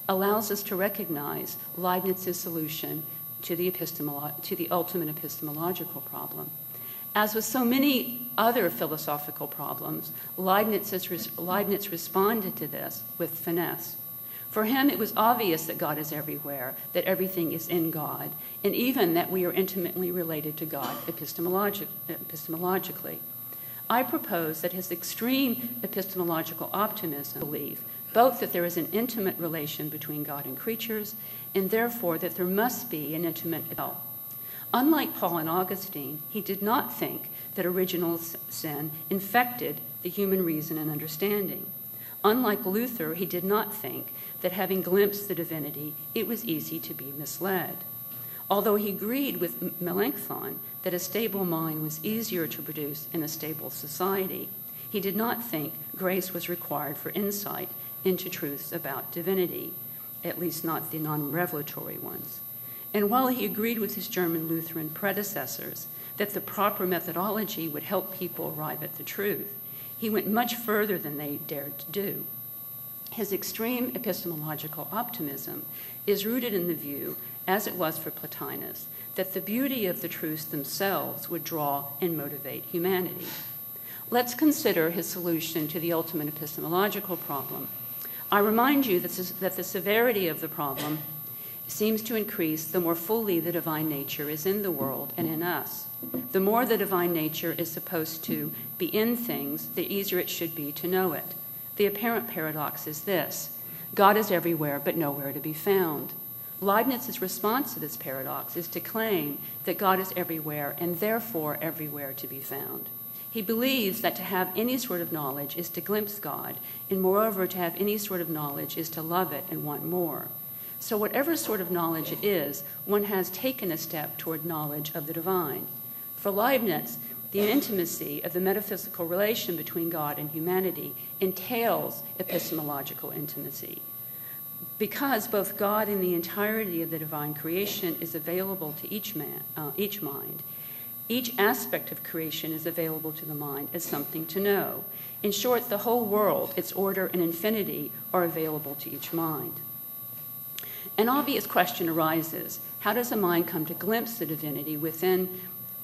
allows us to recognize Leibniz's solution to the ultimate epistemological problem. As with so many other philosophical problems, Leibniz responded to this with finesse. For him, it was obvious that God is everywhere, that everything is in God, and even that we are intimately related to God epistemologically. I propose that his extreme epistemological optimism believe both that there is an intimate relation between God and creatures, and therefore that there must be an intimate hell. Unlike Paul and Augustine, he did not think that original sin infected the human reason and understanding. Unlike Luther, he did not think that having glimpsed the divinity, it was easy to be misled. Although he agreed with Melanchthon that a stable mind was easier to produce in a stable society, he did not think grace was required for insight into truths about divinity, at least not the non-revelatory ones. And while he agreed with his German Lutheran predecessors that the proper methodology would help people arrive at the truth, he went much further than they dared to do. His extreme epistemological optimism is rooted in the view, as it was for Plotinus, that the beauty of the truths themselves would draw and motivate humanity. Let's consider his solution to the ultimate epistemological problem. I remind you that the severity of the problem seems to increase the more fully the divine nature is in the world and in us. The more the divine nature is supposed to be in things, the easier it should be to know it. The apparent paradox is this: God is everywhere but nowhere to be found. Leibniz's response to this paradox is to claim that God is everywhere and therefore everywhere to be found. He believes that to have any sort of knowledge is to glimpse God, and moreover, to have any sort of knowledge is to love it and want more. So whatever sort of knowledge it is, one has taken a step toward knowledge of the divine. For Leibniz, the intimacy of the metaphysical relation between God and humanity entails epistemological intimacy. Because both God and the entirety of the divine creation is available to each mind, each aspect of creation is available to the mind as something to know. In short, the whole world, its order and infinity, are available to each mind. An obvious question arises: how does a mind come to glimpse the divinity within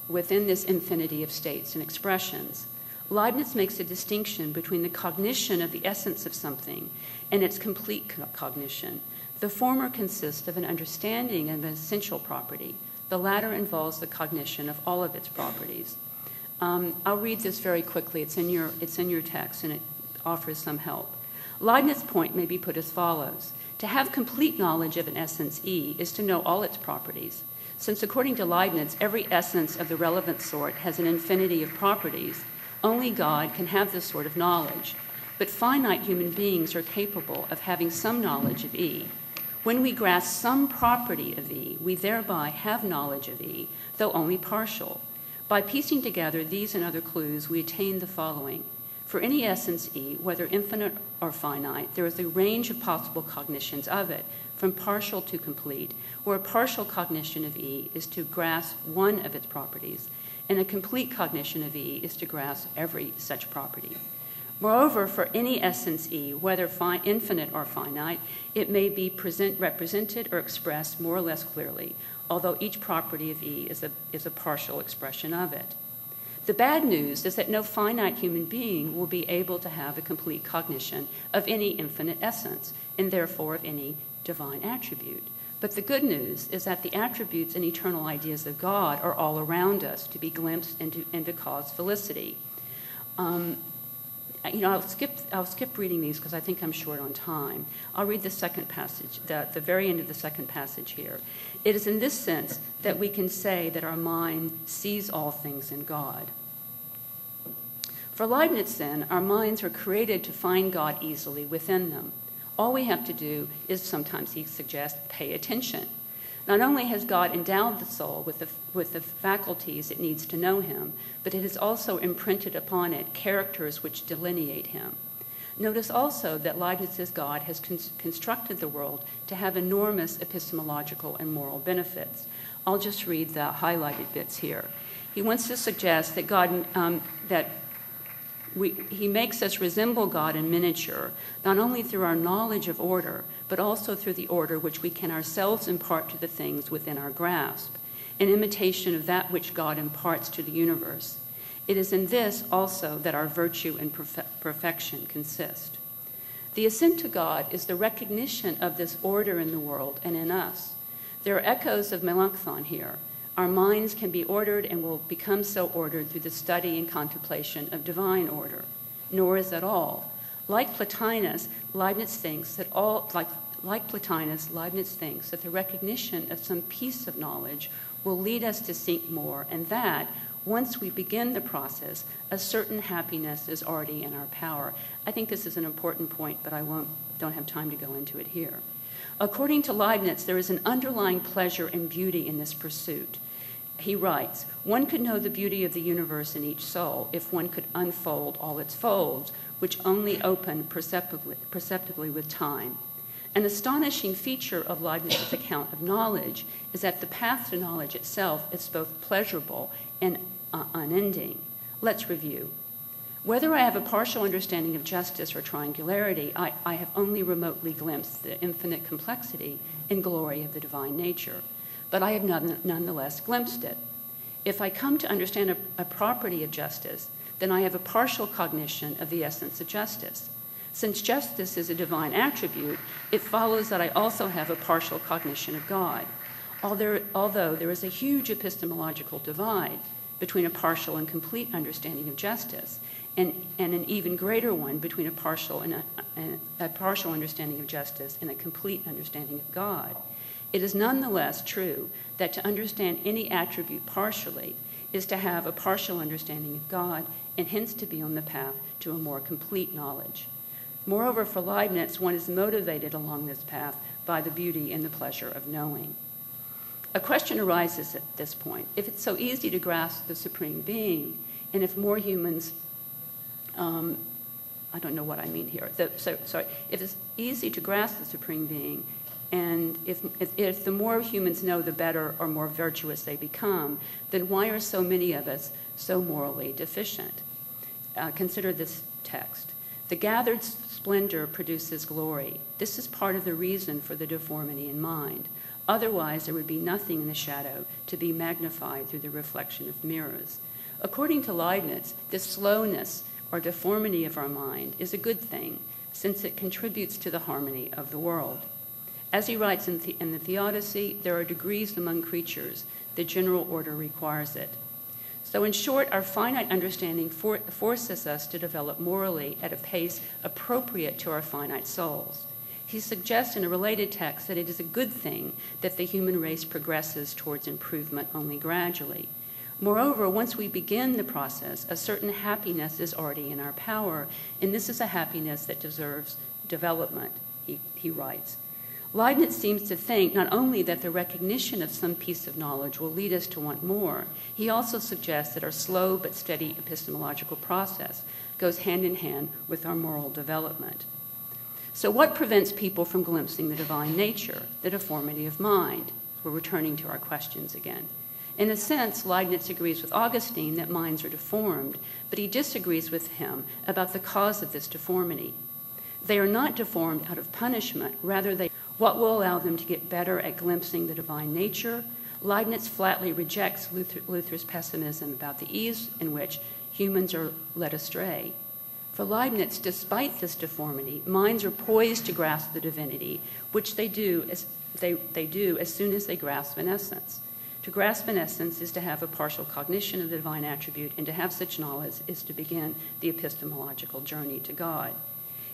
this infinity of states and expressions? Leibniz makes a distinction between the cognition of the essence of something and its complete cognition. The former consists of an understanding of an essential property. The latter involves the cognition of all of its properties. I'll read this very quickly. It's in your text, and it offers some help. Leibniz's point may be put as follows: to have complete knowledge of an essence E is to know all its properties. Since according to Leibniz, every essence of the relevant sort has an infinity of properties, only God can have this sort of knowledge. But finite human beings are capable of having some knowledge of E. When we grasp some property of E, we thereby have knowledge of E, though only partial. By piecing together these and other clues, we attain the following. For any essence E, whether infinite or finite, there is a range of possible cognitions of it, from partial to complete, where a partial cognition of E is to grasp one of its properties, and a complete cognition of E is to grasp every such property. Moreover, for any essence E, whether infinite or finite, it may be represented or expressed more or less clearly, although each property of E is a partial expression of it. The bad news is that no finite human being will be able to have a complete cognition of any infinite essence, and therefore of any divine attribute. But the good news is that the attributes and eternal ideas of God are all around us to be glimpsed and to cause felicity. I'll skip reading these because I think I'm short on time. I'll read the second passage, the very end of the second passage here. It is in this sense that we can say that our mind sees all things in God. For Leibniz, then, our minds are created to find God easily within them. All we have to do is, sometimes he suggests, pay attention. Not only has God endowed the soul with the faculties it needs to know him, but it has also imprinted upon it characters which delineate him. Notice also that Leibniz's God has constructed the world to have enormous epistemological and moral benefits. I'll just read the highlighted bits here. He wants to suggest that He makes us resemble God in miniature, not only through our knowledge of order, but also through the order which we can ourselves impart to the things within our grasp, an imitation of that which God imparts to the universe. It is in this also that our virtue and perfection consist. The ascent to God is the recognition of this order in the world and in us. There are echoes of Melanchthon here. Our minds can be ordered and will become so ordered through the study and contemplation of divine order. Nor is that all. Like Plotinus, Leibniz thinks that the recognition of some piece of knowledge will lead us to seek more, and that, once we begin the process, a certain happiness is already in our power. I think this is an important point, but I don't have time to go into it here. According to Leibniz, there is an underlying pleasure and beauty in this pursuit. He writes, "One could know the beauty of the universe in each soul if one could unfold all its folds, which only open perceptibly with time." An astonishing feature of Leibniz's account of knowledge is that the path to knowledge itself is both pleasurable and unending. Let's review. Whether I have a partial understanding of justice or triangularity, I have only remotely glimpsed the infinite complexity and glory of the divine nature, but I have nonetheless glimpsed it. If I come to understand a property of justice, then I have a partial cognition of the essence of justice. Since justice is a divine attribute, it follows that I also have a partial cognition of God. Although there is a huge epistemological divide between a partial and complete understanding of justice, and an even greater one between a partial understanding of justice and a complete understanding of God, it is nonetheless true that to understand any attribute partially is to have a partial understanding of God, and hence to be on the path to a more complete knowledge. Moreover, for Leibniz, one is motivated along this path by the beauty and the pleasure of knowing. A question arises at this point. If it's so easy to grasp the Supreme Being, and if more humans, I don't know what I mean here. If it's easy to grasp the Supreme Being, and if the more humans know, the better or more virtuous they become, then why are so many of us so morally deficient? Consider this text. The gathered splendor produces glory. This is part of the reason for the deformity in mind. Otherwise, there would be nothing in the shadow to be magnified through the reflection of mirrors. According to Leibniz, this slowness or deformity of our mind is a good thing, since it contributes to the harmony of the world. As he writes in the Theodicy, there are degrees among creatures. The general order requires it. So in short, our finite understanding forces us to develop morally at a pace appropriate to our finite souls. He suggests in a related text that it is a good thing that the human race progresses towards improvement only gradually. Moreover, once we begin the process, a certain happiness is already in our power, and this is a happiness that deserves development, he writes. Leibniz seems to think not only that the recognition of some piece of knowledge will lead us to want more, he also suggests that our slow but steady epistemological process goes hand in hand with our moral development. So what prevents people from glimpsing the divine nature, the deformity of mind? We're returning to our questions again. In a sense, Leibniz agrees with Augustine that minds are deformed, but he disagrees with him about the cause of this deformity. They are not deformed out of punishment, rather what will allow them to get better at glimpsing the divine nature. Leibniz flatly rejects Luther's pessimism about the ease in which humans are led astray. For Leibniz, despite this deformity, minds are poised to grasp the divinity, which they do as soon as they grasp an essence. To grasp an essence is to have a partial cognition of the divine attribute, and to have such knowledge is to begin the epistemological journey to God.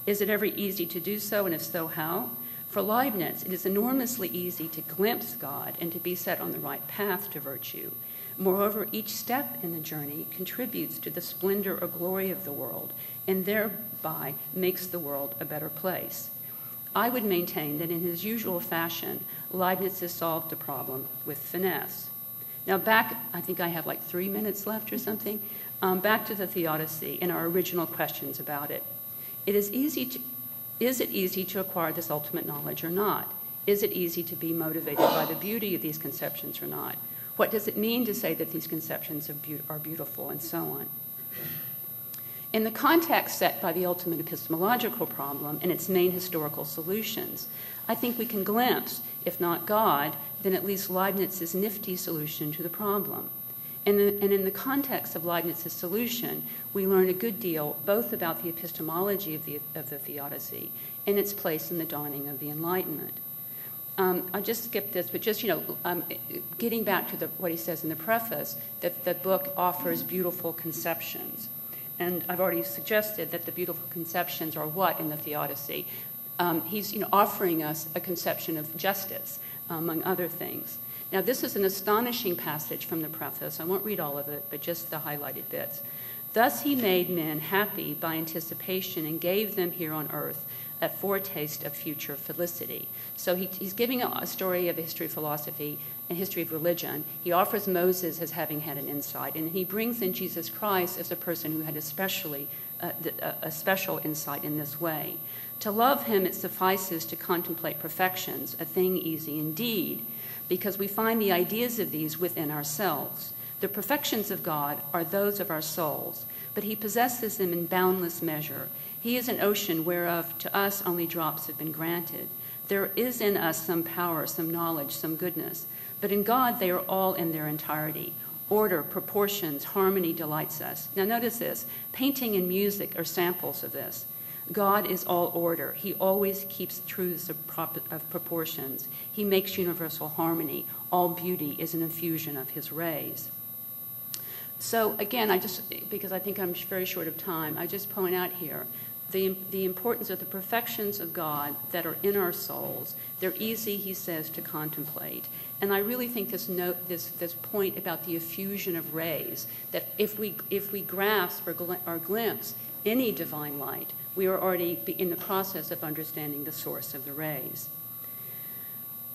Is it ever easy to do so, and if so, how? For Leibniz, it is enormously easy to glimpse God and to be set on the right path to virtue. Moreover, each step in the journey contributes to the splendor or glory of the world, and thereby makes the world a better place. I would maintain that in his usual fashion, Leibniz has solved the problem with finesse. Now back, I think I have like 3 minutes left or something, back to the Theodicy and our original questions about it. Is it easy to acquire this ultimate knowledge or not? Is it easy to be motivated by the beauty of these conceptions or not? What does it mean to say that these conceptions are beautiful, and so on? In the context set by the ultimate epistemological problem and its main historical solutions, I think we can glimpse, if not God, then at least Leibniz's nifty solution to the problem. And in the context of Leibniz's solution, we learn a good deal both about the epistemology of the Theodicy and its place in the dawning of the Enlightenment. I'll just skip this, but just, getting back to what he says in the preface, that the book offers beautiful conceptions. And I've already suggested that the beautiful conceptions are what in the Theodicy? He's offering us a conception of justice, among other things. Now, this is an astonishing passage from the preface. I won't read all of it, but just the highlighted bits. Thus he made men happy by anticipation and gave them here on earth a foretaste of future felicity. So he's giving a story of the history of philosophy and history of religion. He offers Moses as having had an insight, and he brings in Jesus Christ as a person who had a special insight in this way. To love him, it suffices to contemplate perfections, a thing easy indeed, because we find the ideas of these within ourselves. The perfections of God are those of our souls, but he possesses them in boundless measure. He is an ocean whereof to us only drops have been granted. There is in us some power, some knowledge, some goodness, but in God they are all in their entirety. Order, proportions, harmony delights us. Now notice this, painting and music are samples of this. God is all order. He always keeps truths of proportions. He makes universal harmony. All beauty is an infusion of his rays. So again, because I think I'm very short of time, I just point out here the importance of the perfections of God that are in our souls. They're easy, he says, to contemplate. And I really think this point about the effusion of rays, that if we grasp or glimpse any divine light, we are already in the process of understanding the source of the rays.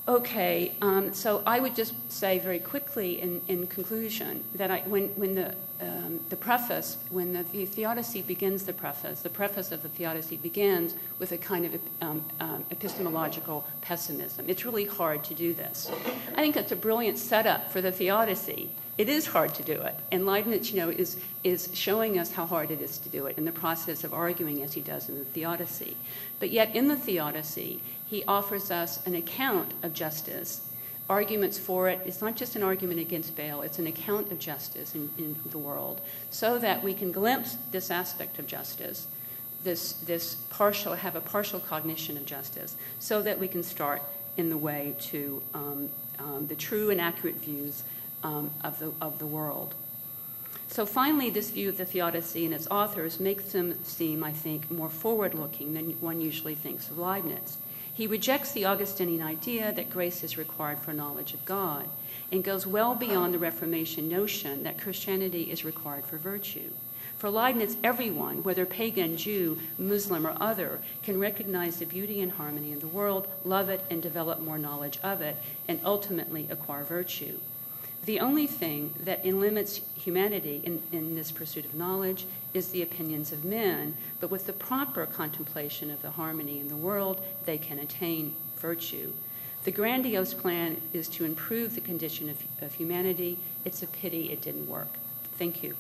Okay, so I would just say very quickly in conclusion that when the preface, when the Theodicy begins the preface of the Theodicy begins with a kind of epistemological pessimism. It's really hard to do this. I think that's a brilliant setup for the Theodicy. It is hard to do it, and Leibniz, is showing us how hard it is to do it in the process of arguing as he does in the Theodicy. But yet in the Theodicy, he offers us an account of justice, arguments for it. It's not just an argument against Baal, it's an account of justice in the world, so that we can glimpse this aspect of justice, have a partial cognition of justice, so that we can start in the way to the true and accurate views of the world. So finally, this view of the Theodicy and its authors makes them seem, I think, more forward-looking than one usually thinks of Leibniz. He rejects the Augustinian idea that grace is required for knowledge of God, and goes well beyond the Reformation notion that Christianity is required for virtue. For Leibniz, everyone, whether pagan, Jew, Muslim, or other, can recognize the beauty and harmony in the world, love it, and develop more knowledge of it, and ultimately acquire virtue. The only thing that limits humanity in this pursuit of knowledge is the opinions of men, but with the proper contemplation of the harmony in the world, they can attain virtue. The grandiose plan is to improve the condition of humanity. It's a pity it didn't work. Thank you.